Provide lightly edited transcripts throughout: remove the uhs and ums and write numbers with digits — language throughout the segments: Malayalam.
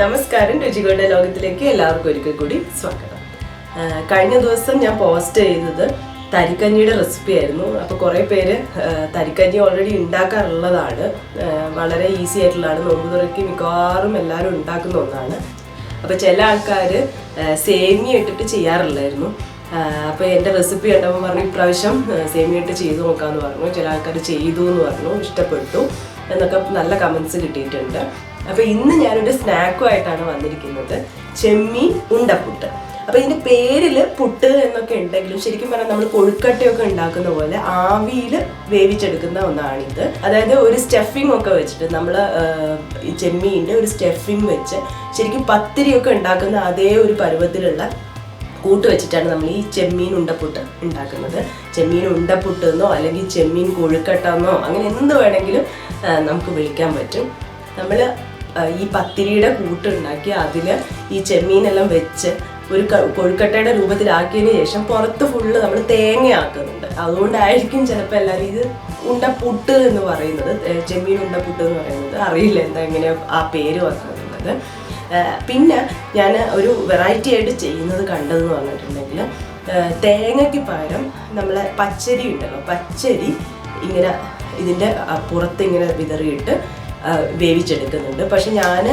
നമസ്കാരം, രുചികളുടെ ലോകത്തിലേക്ക് എല്ലാവർക്കും ഒരിക്കൽ കൂടി സ്വാഗതം. കഴിഞ്ഞ ദിവസം ഞാൻ പോസ്റ്റ് ചെയ്തത് തരിക്കഞ്ഞിയുടെ റെസിപ്പി ആയിരുന്നു. അപ്പോൾ കുറേ പേര് തരിക്കഞ്ഞി ഓൾറെഡി ഉണ്ടാക്കാറുള്ളതാണ്, വളരെ ഈസി ആയിട്ടുള്ളതാണ്. നോമ്പുതുറയ്ക്ക് മിക്കവാറും എല്ലാവരും ഉണ്ടാക്കുന്ന ഒന്നാണ്. അപ്പോൾ ചില ആൾക്കാർ സേമിയ ഇട്ടിട്ട് ചെയ്യാറില്ലായിരുന്നു. അപ്പോൾ എൻ്റെ റെസിപ്പി കണ്ടപ്പോൾ പറഞ്ഞു ഇപ്രാവശ്യം സേമിയ ഇട്ട് ചെയ്ത് നോക്കാമെന്ന് പറഞ്ഞു. ചില ആൾക്കാർ ചെയ്തു എന്ന് പറഞ്ഞു, ഇഷ്ടപ്പെട്ടു എന്നൊക്കെ നല്ല കമൻസ് കിട്ടിയിട്ടുണ്ട്. അപ്പോൾ ഇന്ന് ഞാനൊരു സ്നാക്കുമായിട്ടാണ് വന്നിരിക്കുന്നത്, ചെമ്മീൻ ഉണ്ടപ്പുട്ട്. അപ്പോൾ ഇതിൻ്റെ പേരിൽ പുട്ട് എന്നൊക്കെ ഉണ്ടെങ്കിലും ശരിക്കും പറഞ്ഞാൽ നമ്മൾ കൊഴുക്കട്ടയൊക്കെ ഉണ്ടാക്കുന്ന പോലെ ആവിയിൽ വേവിച്ചെടുക്കുന്ന ഒന്നാണിത്. അതായത് ഒരു സ്റ്റഫിംഗ് ഒക്കെ വെച്ചിട്ട് നമ്മൾ ഈ ചെമ്മീൻ്റെ ഒരു സ്റ്റഫിംഗ് വെച്ച് ശരിക്കും പത്തിരിയൊക്കെ ഉണ്ടാക്കുന്ന അതേ ഒരു പരുവത്തിലുള്ള കൂട്ട് വെച്ചിട്ടാണ് നമ്മൾ ഈ ചെമ്മീൻ ഉണ്ടപ്പുട്ട് ഉണ്ടാക്കുന്നത്. ചെമ്മീൻ ഉണ്ടപ്പുട്ട് എന്നോ അല്ലെങ്കിൽ ചെമ്മീൻ കൊഴുക്കട്ട എന്നോ അങ്ങനെ എന്ത് വേണമെങ്കിലും നമുക്ക് വിളിക്കാൻ പറ്റും. നമ്മൾ ഈ പത്തിരിയുടെ കൂട്ടുണ്ടാക്കി അതിൽ ഈ ചെമ്മീനെല്ലാം വെച്ച് ഒരു കൊഴുക്കട്ടയുടെ രൂപത്തിലാക്കിയതിന് ശേഷം പുറത്ത് ഫുള്ള് നമ്മൾ തേങ്ങയാക്കുന്നുണ്ട്. അതുകൊണ്ടായിരിക്കും ചിലപ്പോൾ എല്ലാവരും ഇത് ഉണ്ടപ്പുട്ട് എന്ന് പറയുന്നത്, ചെമ്മീൻ ഉണ്ടപ്പുട്ട് എന്ന് പറയുന്നത്. അറിയില്ല എന്താ എങ്ങനെ ആ പേര് വന്നത്. പിന്നെ ഞാൻ ഒരു വെറൈറ്റി ആയിട്ട് ചെയ്യുന്നത് കണ്ടതെന്ന് പറഞ്ഞിട്ടുണ്ടെങ്കിൽ തേങ്ങയ്ക്ക് പകരം നമ്മളെ പച്ചരി ഉണ്ടല്ലോ, പച്ചരി ഇങ്ങനെ ഇതിൻ്റെ പുറത്ത് ഇങ്ങനെ വിതറിയിട്ട് വേവിച്ചെടുക്കുന്നുണ്ട്. പക്ഷെ ഞാൻ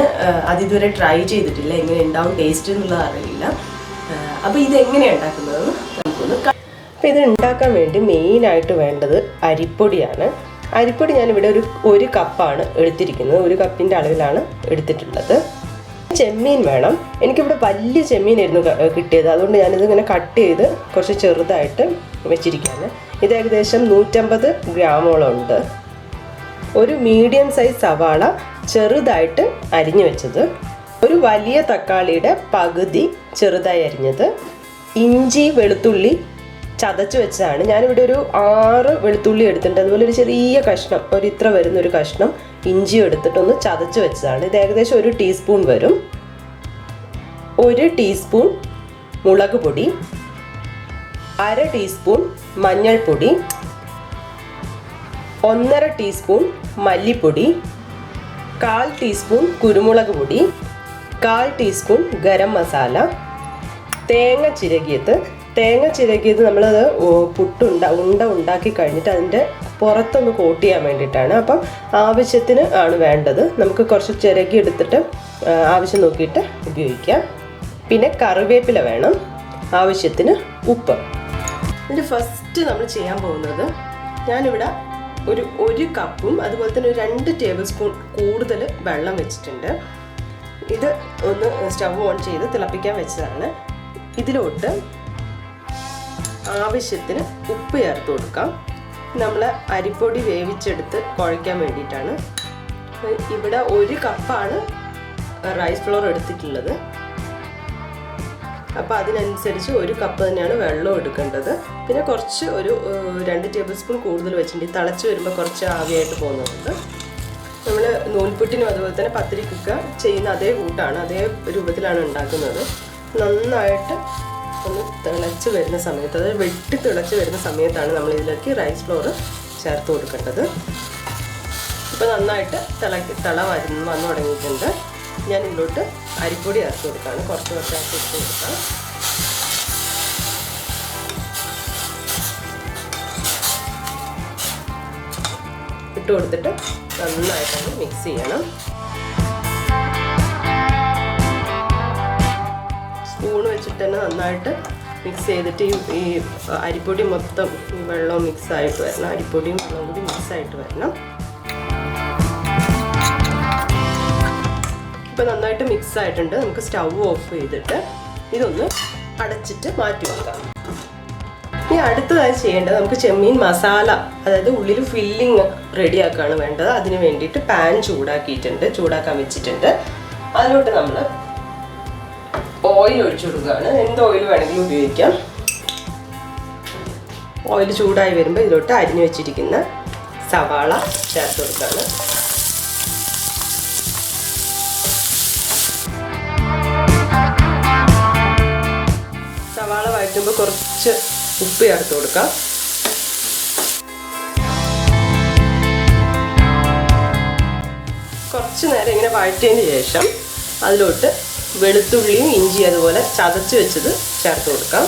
അതിതുവരെ ട്രൈ ചെയ്തിട്ടില്ല, എങ്ങനെ ഉണ്ടാവും ടേസ്റ്റ് എന്നുള്ളത് അറിയില്ല. അപ്പോൾ ഇതെങ്ങനെയാണ് ഉണ്ടാക്കുന്നതെന്ന് നമുക്കൊന്ന്. അപ്പോൾ ഇത് ഉണ്ടാക്കാൻ വേണ്ടി മെയിനായിട്ട് വേണ്ടത് അരിപ്പൊടിയാണ്. അരിപ്പൊടി ഞാനിവിടെ ഒരു കപ്പാണ് എടുത്തിരിക്കുന്നത്, ഒരു കപ്പിൻ്റെ അളവിലാണ് എടുത്തിട്ടുള്ളത്. ചെമ്മീൻ വേണം. എനിക്കിവിടെ വലിയ ചെമ്മീനായിരുന്നു കിട്ടിയത്, അതുകൊണ്ട് ഞാനിതിങ്ങനെ കട്ട് ചെയ്ത് കുറച്ച് ചെറുതായിട്ട് വെച്ചിരിക്കുകയാണ്. ഇത് ഏകദേശം 150 ഗ്രാമോളം ഉണ്ട്. ഒരു മീഡിയം സൈസ് സവാള ചെറുതായിട്ട് അരിഞ്ഞു വെച്ചത്, ഒരു വലിയ തക്കാളിയുടെ പകുതി ചെറുതായി അരിഞ്ഞത്, ഇഞ്ചി വെളുത്തുള്ളി ചതച്ച് വെച്ചതാണ്. ഞാനിവിടെ ഒരു 6 വെളുത്തുള്ളി എടുത്തിട്ടുണ്ട്. അതുപോലെ ഒരു ചെറിയ കഷ്ണം, ഇത്ര വരുന്നൊരു കഷ്ണം ഇഞ്ചി എടുത്തിട്ടൊന്ന് ചതച്ച് വെച്ചതാണ്. ഇത് ഏകദേശം 1 ടീസ്പൂൺ വരും. 1 ടീസ്പൂൺ മുളക് പൊടി, 1/2 ടീസ്പൂൺ മഞ്ഞൾപ്പൊടി, 1/2 ടീസ്പൂൺ മല്ലിപ്പൊടി, 1/4 ടീസ്പൂൺ കുരുമുളക് പൊടി, 1/4 ടീസ്പൂൺ ഗരം മസാല, തേങ്ങ ചിരകിയത് നമ്മളത് ഉണ്ട ഉണ്ടാക്കി കഴിഞ്ഞിട്ട് അതിൻ്റെ പുറത്തൊന്ന് കോട്ട് ചെയ്യാൻ വേണ്ടിയിട്ടാണ്. അപ്പം ആവശ്യത്തിന് ആണ് വേണ്ടത്. നമുക്ക് കുറച്ച് ചിരകി എടുത്തിട്ട് ആവശ്യം നോക്കിയിട്ട് ഉപയോഗിക്കാം. പിന്നെ കറിവേപ്പില വേണം, ആവശ്യത്തിന് ഉപ്പ്. ഇതിൽ ഫസ്റ്റ് നമ്മൾ ചെയ്യാൻ പോകുന്നത്, ഞാനിവിടെ ഒരു കപ്പും അതുപോലെ തന്നെ ഒരു 2 ടേബിൾ സ്പൂൺ കൂടുതൽ വെള്ളം വെച്ചിട്ടുണ്ട്. ഇത് ഒന്ന് സ്റ്റവ് ഓൺ ചെയ്ത് തിളപ്പിക്കാൻ വെച്ചതാണ്. ഇതിലോട്ട് ആവശ്യത്തിന് ഉപ്പ് ചേർത്ത് കൊടുക്കാം. നമ്മൾ അരിപ്പൊടി വേവിച്ചെടുത്ത് കുഴയ്ക്കാൻ വേണ്ടിയിട്ടാണ്. ഇവിടെ 1 കപ്പാണ് റൈസ് ഫ്ലോർ എടുത്തിട്ടുള്ളത്. അപ്പോൾ അതിനനുസരിച്ച് 1 കപ്പ് തന്നെയാണ് വെള്ളം എടുക്കേണ്ടത്. പിന്നെ കുറച്ച് ഒരു 2 ടേബിൾ സ്പൂൺ കൂടുതൽ വെച്ചിട്ടുണ്ട്. തിളച്ച് വരുമ്പോൾ കുറച്ച് ആവിയായിട്ട് പോകുന്നുണ്ട്. നമ്മൾ നൂൽപുട്ടിനും അതുപോലെ തന്നെ പത്തിരിക്കൊക്കെ ചെയ്യുന്ന അതേ കൂട്ടാണ്, അതേ രൂപത്തിലാണ് ഉണ്ടാക്കുന്നത്. നന്നായിട്ട് ഒന്ന് തിളച്ച് വരുന്ന സമയത്ത്, അതായത് വെട്ടി തിളച്ച് വരുന്ന സമയത്താണ് നമ്മൾ ഇതിലേക്ക് റൈസ് ഫ്ലോർ ചേർത്ത് കൊടുക്കേണ്ടത്. ഇപ്പോൾ നന്നായിട്ട് തിള വന്നു തുടങ്ങിയിട്ടുണ്ട്. ഞാൻ ഇതിലോട്ട് അരിപ്പൊടി ചേർത്ത് കൊടുക്കുകയാണ്. കുറച്ച് ഇട്ട് കൊടുക്കാം. ഇട്ട് കൊടുത്തിട്ട് നന്നായിട്ടൊന്ന് മിക്സ് ചെയ്യണം. സ്പൂൺ വെച്ചിട്ട് തന്നെ നന്നായിട്ട് മിക്സ് ചെയ്തിട്ട് ഈ അരിപ്പൊടി മൊത്തം വെള്ളവും മിക്സായിട്ട് വരണം. അരിപ്പൊടിയും വെള്ളവും കൂടി മിക്സായിട്ട് വരണം. ഇപ്പോൾ നന്നായിട്ട് മിക്സ് ആയിട്ടുണ്ട്. നമുക്ക് സ്റ്റവ് ഓഫ് ചെയ്തിട്ട് ഇതൊന്ന് അടച്ചിട്ട് മാറ്റി വെക്കാം. ഇനി അടുത്തതായി ചെയ്യേണ്ടത്, നമുക്ക് ചെമ്മീൻ മസാല, അതായത് ഉള്ളിൽ ഫില്ലിങ് റെഡിയാക്കുകയാണ് വേണ്ടത്. അതിന് വേണ്ടിയിട്ട് പാൻ ചൂടാക്കാൻ വെച്ചിട്ടുണ്ട്. അതിലോട്ട് നമ്മൾ ഓയിൽ ഒഴിച്ചു കൊടുക്കുകയാണ്. എന്ത് ഓയിൽ വേണമെങ്കിലും ഉപയോഗിക്കാം. ഓയിൽ ചൂടായി വരുമ്പോൾ ഇതിലോട്ട് അരിഞ്ഞു വെച്ചിരിക്കുന്ന സവാള ചേർത്ത് കൊടുക്കുകയാണ്. സവാള വഴറ്റുമ്പോൾ കുറച്ച് ഉപ്പ് ചേർത്ത് കൊടുക്കാം. കുറച്ച് നേരം ഇങ്ങനെ വഴറ്റിയതിന് ശേഷം അതിലോട്ട് വെളുത്തുള്ളിയും ഇഞ്ചി അതുപോലെ ചതച്ച് വെച്ചത് ചേർത്ത് കൊടുക്കാം.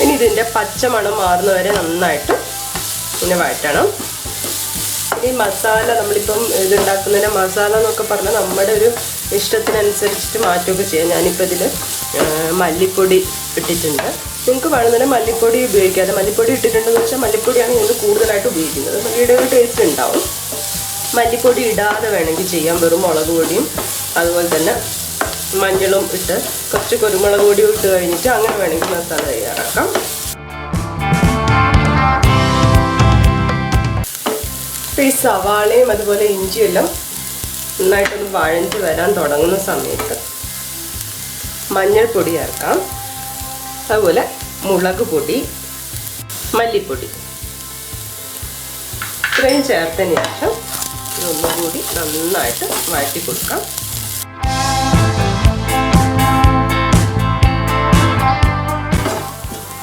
ഇനി ഇതിൻ്റെ പച്ചമണം മാറുന്നവരെ നന്നായിട്ട് പിന്നെ വഴറ്റണം. ഈ മസാല നമ്മളിപ്പം ഇതുണ്ടാക്കുന്നതിന് മസാല എന്നൊക്കെ പറഞ്ഞാൽ നമ്മുടെ ഒരു ഇഷ്ടത്തിനനുസരിച്ചിട്ട് മാറ്റുകയൊക്കെ ചെയ്യാം. ഞാനിപ്പോൾ ഇതിൽ മല്ലിപ്പൊടി ഇട്ടിട്ടുണ്ട്. നിങ്ങൾക്ക് വേണമെന്നുണ്ടെങ്കിൽ മല്ലിപ്പൊടി ഉപയോഗിക്കാതെ, മല്ലിപ്പൊടി ഇട്ടിട്ടുണ്ടെന്ന് വെച്ചാൽ മല്ലിപ്പൊടിയാണ് ഞങ്ങൾ കൂടുതലായിട്ട് ഉപയോഗിക്കുന്നത്. മല്ലിയുടെ ഒരു ടേസ്റ്റ് ഉണ്ടാവും. മല്ലിപ്പൊടി ഇടാതെ വേണമെങ്കിൽ ചെയ്യാം. വെറും മുളക് പൊടിയും അതുപോലെ തന്നെ മഞ്ഞളും ഇട്ട് കുറച്ച് കുരുമുളക് പൊടിയും ഇട്ട് കഴിഞ്ഞിട്ട് അങ്ങനെ വേണമെങ്കിൽ മസാല തയ്യാറാക്കാം. ഈ സവാളയും അതുപോലെ ഇഞ്ചിയെല്ലാം നന്നായിട്ടൊന്ന് വഴഞ്ഞ് വരാൻ തുടങ്ങുന്ന സമയത്ത് മഞ്ഞൾപ്പൊടി ചേർക്കാം. അതുപോലെ മുളക് പൊടി, മല്ലിപ്പൊടി ഇത്രയും ചേർത്തതിന് ശേഷം ഇതൊന്നുകൂടി നന്നായിട്ട് വഴറ്റി കൊടുക്കാം.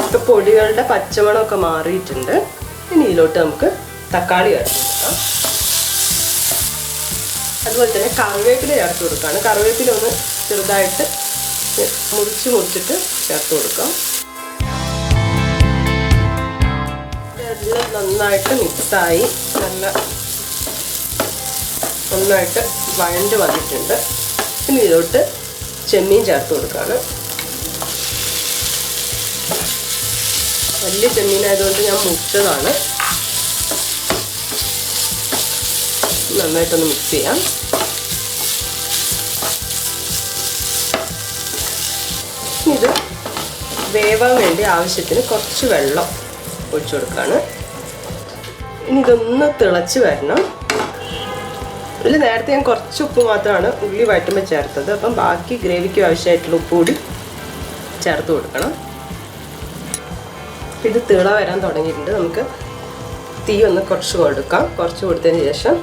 ഇപ്പോൾ പൊടികളുടെ പച്ചമണമൊക്കെ മാറിയിട്ടുണ്ട്. ഇനി ഇതിലോട്ട് നമുക്ക് തക്കാളി ചേർത്ത് കൊടുക്കാം. അതുപോലെ തന്നെ കറിവേപ്പില ചേർത്ത് കൊടുക്കുകയാണ്. കറിവേപ്പില ഒന്ന് ചെറുതായിട്ട് മുറിച്ചിട്ട് ചേർത്ത് കൊടുക്കാം. എല്ലാം നന്നായിട്ട് മിക്സായി നന്നായിട്ട് വഴണ്ട് വന്നിട്ടുണ്ട്. ഇനി ഇതിലോട്ട് ചെമ്മീൻ ചേർത്ത് കൊടുക്കുകയാണ്. വലിയ ചെമ്മീനായതുകൊണ്ട് ഞാൻ മുറിച്ചതാണ്. നന്നായിട്ടൊന്ന് മിക്സ് ചെയ്യാം. ഇത് വേവാൻ വേണ്ടി ആവശ്യത്തിന് കുറച്ച് വെള്ളം ഒഴിച്ചു കൊടുക്കുകയാണ്. ഇനി ഇതൊന്ന് തിളച്ച് വരണം. ഇതിൽ നേരത്തെ ഞാൻ കുറച്ച് ഉപ്പ് മാത്രമാണ് ഉള്ളി വഴറ്റുമ്പോൾ ചേർത്തത്. അപ്പം ബാക്കി ഗ്രേവിക്ക് ആവശ്യമായിട്ടുള്ള ഉപ്പ് കൂടി ചേർത്ത് കൊടുക്കണം. ഇത് തിള വരാൻ തുടങ്ങിയിട്ടുണ്ട്. നമുക്ക് തീ ഒന്ന് കുറച്ച് കൊടുക്കാം. കുറച്ച് കൊടുത്തതിന് ശേഷം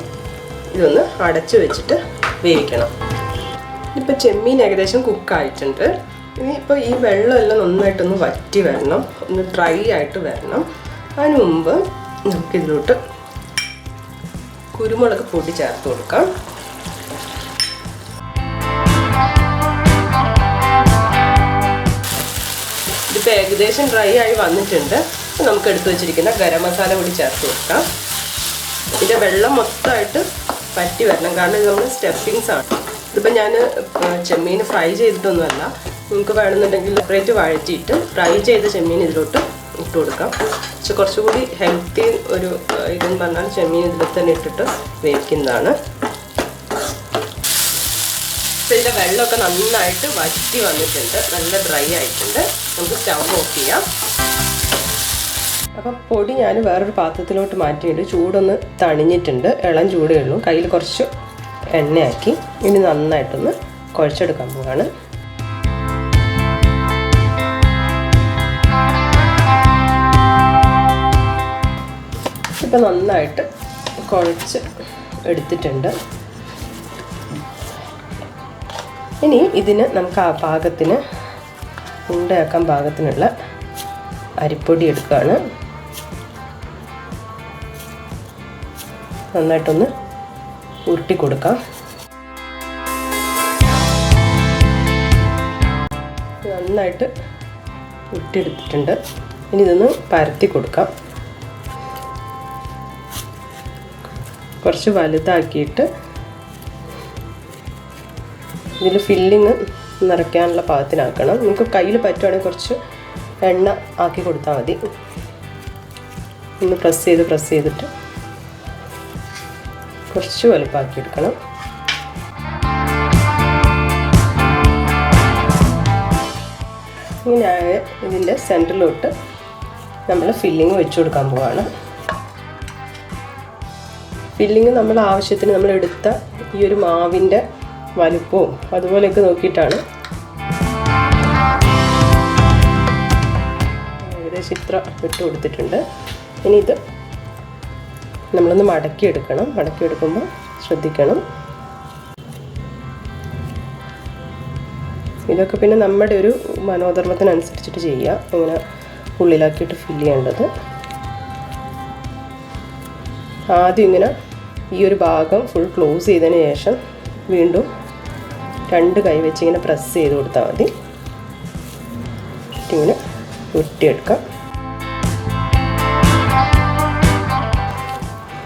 ഇതൊന്ന് അടച്ച് വെച്ചിട്ട് വേവിക്കണം. ഇപ്പോൾ ചെമ്മീൻ ഏകദേശം കുക്കായിട്ടുണ്ട്. ഇനിയിപ്പോൾ ഈ വെള്ളമെല്ലാം നന്നായിട്ടൊന്ന് വറ്റി വരണം, ഒന്ന് ഡ്രൈ ആയിട്ട് വരണം. അതിന് മുമ്പ് നമുക്കിതിലോട്ട് കുരുമുളക് പൊടി ചേർത്ത് കൊടുക്കാം. ഇതിപ്പോൾ ഏകദേശം ഡ്രൈ ആയി വന്നിട്ടുണ്ട്. നമുക്ക് എടുത്തു വെച്ചിരിക്കുന്ന ഗരം മസാല കൂടി ചേർത്ത് കൊടുക്കാം. ഇതിൻ്റെ വെള്ളം മൊത്തമായിട്ട് വറ്റി വരണം, കാരണം ഇത് നമ്മൾ സ്റ്റഫിങ്സ് ആണ്. ഇതിപ്പോൾ ഞാൻ ചെമ്മീൻ ഫ്രൈ ചെയ്തിട്ടൊന്നുമല്ല. നിങ്ങൾക്ക് വേണമെന്നുണ്ടെങ്കിൽ സെപ്പറേറ്റ് വഴറ്റിയിട്ട് ഫ്രൈ ചെയ്ത ചെമ്മീൻ ഇതിലോട്ട് ഇട്ട് കൊടുക്കാം. പക്ഷെ കുറച്ചുകൂടി ഹെൽത്തി ഒരു ഇതെന്ന് പറഞ്ഞാൽ ചെമ്മീൻ ഇതിൽ തന്നെ ഇട്ടിട്ട് വേവിക്കുന്നതാണ്. അപ്പോൾ ഇതിൻ്റെ വെള്ളമൊക്കെ നന്നായിട്ട് വറ്റി വന്നിട്ടുണ്ട്, നല്ല ഡ്രൈ ആയിട്ടുണ്ട്. നമുക്ക് സ്റ്റവ് ഓഫ് ചെയ്യാം. അപ്പോൾ പൊടി ഞാൻ വേറൊരു പാത്രത്തിലോട്ട് മാറ്റിയിട്ട് ചൂടൊന്ന് തണിഞ്ഞിട്ടുണ്ട്. ഇളം ചൂടേ ഉള്ളൂ. കയ്യിൽ കുറച്ച് എണ്ണയാക്കി ഇനി നന്നായിട്ടൊന്ന് കുഴച്ചെടുക്കാൻ പോവാണ്. ഇപ്പം നന്നായിട്ട് കുഴച്ച് എടുത്തിട്ടുണ്ട്. ഇനി ഇതിന് നമുക്ക് ആ പാകത്തിന് ഉണ്ടയാക്കാൻ പാകത്തിനുള്ള അരിപ്പൊടി എടുക്കുകയാണ്. നന്നായിട്ടൊന്ന് ഉരുട്ടി കൊടുക്കാം. നന്നായിട്ട് ഉരുട്ടിയെടുത്തിട്ടുണ്ട്. ഇനി ഇതൊന്ന് പരത്തി കൊടുക്കാം. കുറച്ച് വലുതാക്കിയിട്ട് ഇതിൽ ഫില്ലിങ് നിറയ്ക്കാനുള്ള പാകത്തിനാക്കണം. നമുക്ക് കയ്യിൽ പറ്റുവാണെങ്കിൽ കുറച്ച് എണ്ണ ആക്കി കൊടുത്താൽ മതി. ഒന്ന് പ്രസ് ചെയ്തിട്ട് കുറച്ച് വലുപ്പമാക്കിയെടുക്കണം. ഇങ്ങനെ ഇതിൻ്റെ സെൻറ്ററിലോട്ട് നമ്മൾ ഫില്ലിങ് വെച്ച് കൊടുക്കാൻ പോവാണ്. ഫില്ലിങ് നമ്മൾ ആവശ്യത്തിന് നമ്മൾ എടുത്ത ഈ ഒരു മാവിൻ്റെ വലുപ്പവും അതുപോലെയൊക്കെ നോക്കിയിട്ടാണ്. ഏകദേശം ഇത്ര ഇട്ട് കൊടുത്തിട്ടുണ്ട്. ഇനി ഇത് നമ്മളൊന്ന് മടക്കിയെടുക്കണം. മടക്കിയെടുക്കുമ്പോൾ ശ്രദ്ധിക്കണം. ഇതൊക്കെ പിന്നെ നമ്മുടെ ഒരു മനോധർമ്മത്തിനനുസരിച്ചിട്ട് ചെയ്യുക. ഇങ്ങനെ ഉള്ളിലാക്കിയിട്ട് ഫില്ല് ചെയ്യേണ്ടത്. ആദ്യം ഇങ്ങനെ ഈ ഒരു ഭാഗം ഫുൾ ക്ലോസ് ചെയ്തതിന് ശേഷം വീണ്ടും 2 കൈ വെച്ച് ഇങ്ങനെ പ്രസ് ചെയ്ത് കൊടുത്താൽ മതി. ഇങ്ങനെ ഉരുട്ടിയെടുക്കാം.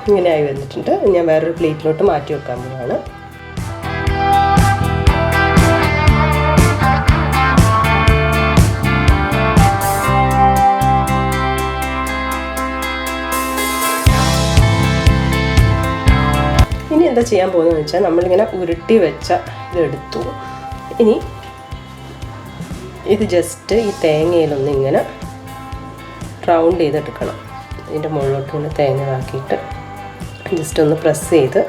ഇങ്ങനെ ആയി വന്നിട്ടുണ്ട്. ഞാൻ വേറൊരു പ്ലേറ്റിലോട്ട് മാറ്റി വെക്കാൻ പോവാണ്. ഇനി എന്താ ചെയ്യാൻ പോകുന്നതെന്ന് വെച്ചാൽ നമ്മളിങ്ങനെ ഉരുട്ടി വെച്ച ഇതെടുത്തു. ഇനി ഇത് ജസ്റ്റ് ഈ തേങ്ങയിലൊന്ന് ഇങ്ങനെ റൗണ്ട് ചെയ്തെടുക്കണം. ഇതിൻ്റെ മുകളിലോട്ട് ഇങ്ങനെ തേങ്ങ ആക്കിയിട്ട് ജസ്റ്റ് ഒന്ന് പ്രസ് ചെയ്ത്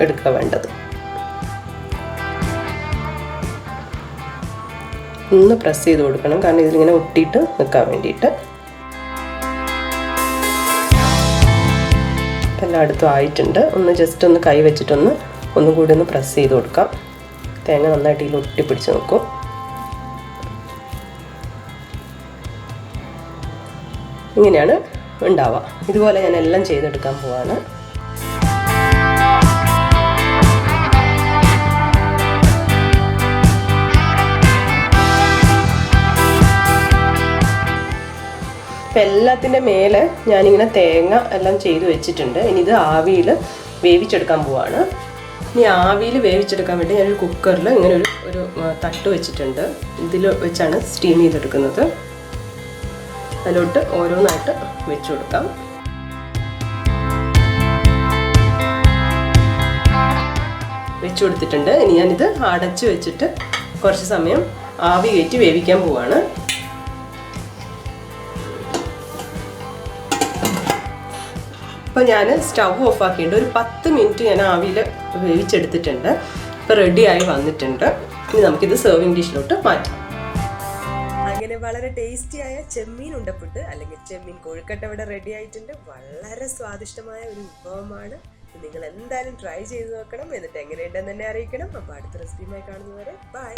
എടുക്കുക വേണ്ടത്. ഒന്ന് പ്രസ് ചെയ്ത് കൊടുക്കണം, കാരണം ഇതിലിങ്ങനെ ഒട്ടിയിട്ട് നിൽക്കാൻ വേണ്ടിയിട്ട്. എല്ലായിടത്തും ആയിട്ടുണ്ട്. ഒന്ന് ജസ്റ്റ് ഒന്ന് കൈ വെച്ചിട്ടൊന്ന് ഒന്നും കൂടി ഒന്ന് പ്രസ് ചെയ്ത് കൊടുക്കാം. തേങ്ങ നന്നായിട്ട് ഇതിൽ ഒട്ടിപ്പിടിച്ച് നിൽക്കും. ഇങ്ങനെയാണ് ഉണ്ടാവുക. ഇതുപോലെ ഞാൻ എല്ലാം ചെയ്തെടുക്കാൻ പോവാണ്. ഇപ്പം എല്ലാത്തിൻ്റെ മേലെ ഞാനിങ്ങനെ തേങ്ങ എല്ലാം ചെയ്ത് വെച്ചിട്ടുണ്ട്. ഇനി ഇത് ആവിയിൽ വേവിച്ചെടുക്കാൻ പോവാണ്. ഇനി ആവിയിൽ വേവിച്ചെടുക്കാൻ വേണ്ടി ഞാനൊരു കുക്കറിൽ ഇങ്ങനെ ഒരു തട്ട് വെച്ചിട്ടുണ്ട്. ഇതിൽ വെച്ചാണ് സ്റ്റീം ചെയ്തെടുക്കുന്നത്. അതിലോട്ട് ഓരോന്നായിട്ട് വെച്ച് കൊടുക്കാം. വെച്ച് കൊടുത്തിട്ടുണ്ട്. ഇനി ഞാനിത് അടച്ച് വെച്ചിട്ട് കുറച്ച് സമയം ആവി കയറ്റി വേവിക്കാൻ പോവാണ്. അപ്പോൾ ഞാൻ സ്റ്റവ് ഓഫ് ആക്കിയിട്ട് ഒരു 10 മിനിറ്റ് ഞാൻ ആവിയിൽ വേവിച്ചെടുത്തിട്ടുണ്ട്. ഇപ്പോൾ റെഡിയായി വന്നിട്ടുണ്ട്. ഇനി നമുക്കിത് സെർവിങ് ഡിഷിലോട്ട് മാറ്റാം. അങ്ങനെ വളരെ ടേസ്റ്റിയായ ചെമ്മീൻ ഉണ്ടപ്പുട്ട് അല്ലെങ്കിൽ ചെമ്മീൻ കൊഴുക്കട്ട ഇവിടെ റെഡി ആയിട്ടുണ്ട്. വളരെ സ്വാദിഷ്ടമായ ഒരു വിഭവമാണ്. നിങ്ങൾ എന്തായാലും ട്രൈ ചെയ്ത് നോക്കണം. എന്നിട്ട് എങ്ങനെയുണ്ടെന്ന് തന്നെ അറിയിക്കണം. അപ്പോൾ അടുത്ത റെസിപ്പിയുമായി കാണുന്നവരെ ബൈ.